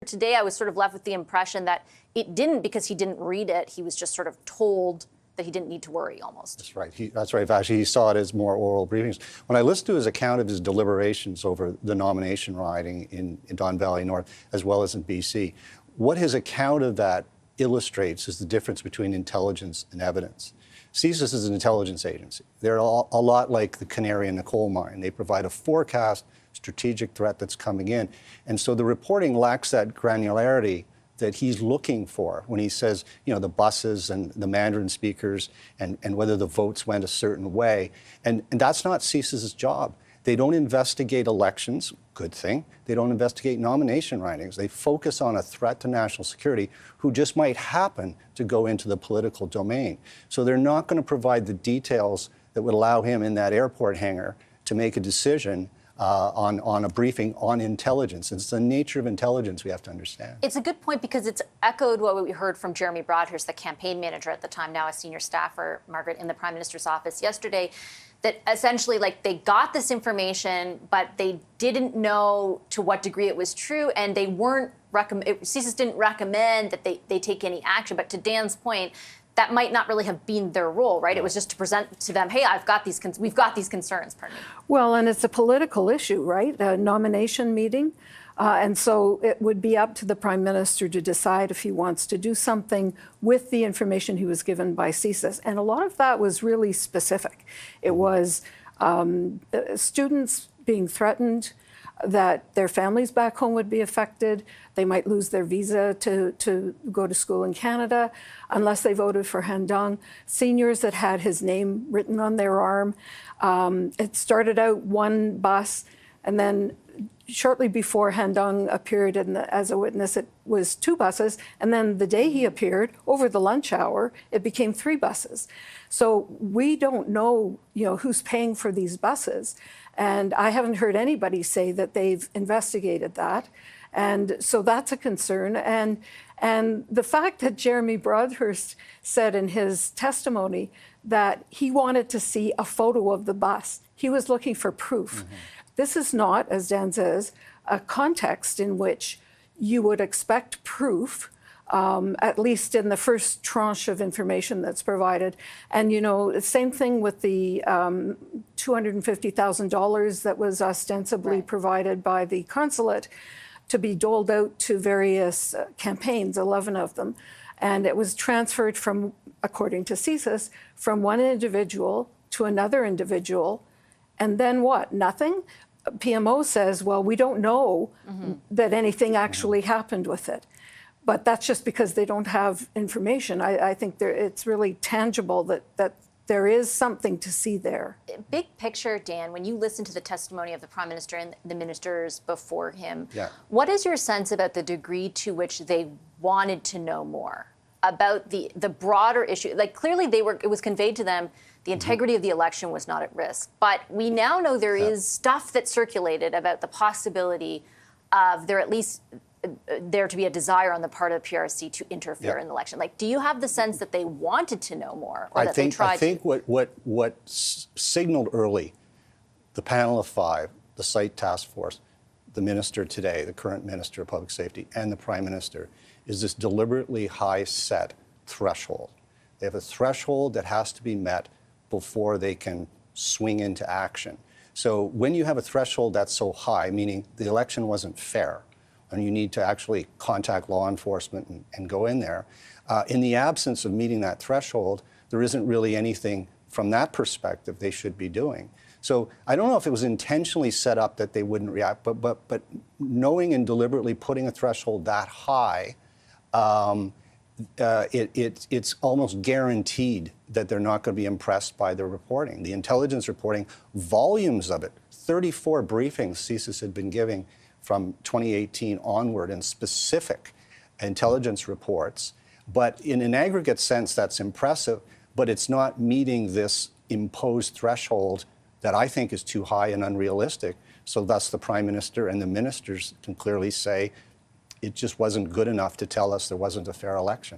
today, I was sort of left with the impression that it didn't because he didn't read it. He was just sort of told that he didn't need to worry almost. That's right. That's right. Actually, he saw it as more oral briefings. When I listened to his account of his deliberations over the nomination riding in Don Valley North, as well as in BC, what his account of that illustrates is the difference between intelligence and evidence. CSIS is an intelligence agency. They're a lot like the canary in the coal mine. They provide a forecast, strategic threat that's coming in. And so the reporting lacks that granularity that he's looking for when he says, you know, the buses and the Mandarin speakers and whether the votes went a certain way. And that's not CSIS's job. They don't investigate elections, good thing. They don't investigate nomination writings. They focus on a threat to national security who just might happen to go into the political domain. So they're not going to provide the details that would allow him in that airport hangar to make a decision on a briefing on intelligence. It's the nature of intelligence we have to understand. It's a good point because it's echoed what we heard from Jeremy Broadhurst, the campaign manager at the time, now a senior staffer, Margaret, in the Prime Minister's office yesterday, that essentially, like, they got this information, but they didn't know to what degree it was true, and they weren't CSIS didn't recommend that they take any action. But to Dan's point, that might not really have been their role, right? It was just to present to them, hey, we've got these concerns, pardon me. Well, and it's a political issue, right? A nomination meeting. And so it would be up to the Prime Minister to decide if he wants to do something with the information he was given by CSIS. And a lot of that was really specific. It was students being threatened, that their families back home would be affected. They might lose their visa to go to school in Canada unless they voted for Han Dong. Seniors that had his name written on their arm. It started out one bus, and then shortly before Han Dong appeared as a witness, it was two buses. And then the day he appeared, over the lunch hour, it became three buses. So we don't know, who's paying for these buses. And I haven't heard anybody say that they've investigated that. And so that's a concern. And the fact that Jeremy Broadhurst said in his testimony that he wanted to see a photo of the bus, he was looking for proof. Mm-hmm. This is not, as Dan says, a context in which you would expect proof, at least in the first tranche of information that's provided. And, the same thing with the $250,000 that was ostensibly provided by the consulate to be doled out to various campaigns, 11 of them. And it was transferred from, according to CSIS, from one individual to another individual. And then what? Nothing? PMO says, well, we don't know that anything actually happened with it. But that's just because they don't have information. I think it's really tangible that there is something to see there. Big picture, Dan, when you listen to the testimony of the Prime Minister and the ministers before him, what is your sense about the degree to which they wanted to know more about the broader issue? Like, clearly it was conveyed to them the integrity of the election was not at risk. But we now know there is stuff that circulated about the possibility of there to be a desire on the part of the PRC to interfere in the election. Like, do you have the sense that they wanted to know more, or that they tried? I think what signaled early, the panel of five, the site task force, the minister today, the current Minister of Public Safety, and the Prime Minister, is this deliberately high set threshold. They have a threshold that has to be met before they can swing into action. So when you have a threshold that's so high, meaning the election wasn't fair, and you need to actually contact law enforcement and go in there, in the absence of meeting that threshold, there isn't really anything from that perspective they should be doing. So I don't know if it was intentionally set up that they wouldn't react, but knowing and deliberately putting a threshold that high, it's almost guaranteed that they're not going to be impressed by the reporting. The intelligence reporting, volumes of it, 34 briefings CSIS had been giving from 2018 onward in specific intelligence reports. But in an aggregate sense, that's impressive, but it's not meeting this imposed threshold that I think is too high and unrealistic. So thus the Prime Minister and the ministers can clearly say it just wasn't good enough to tell us there wasn't a fair election.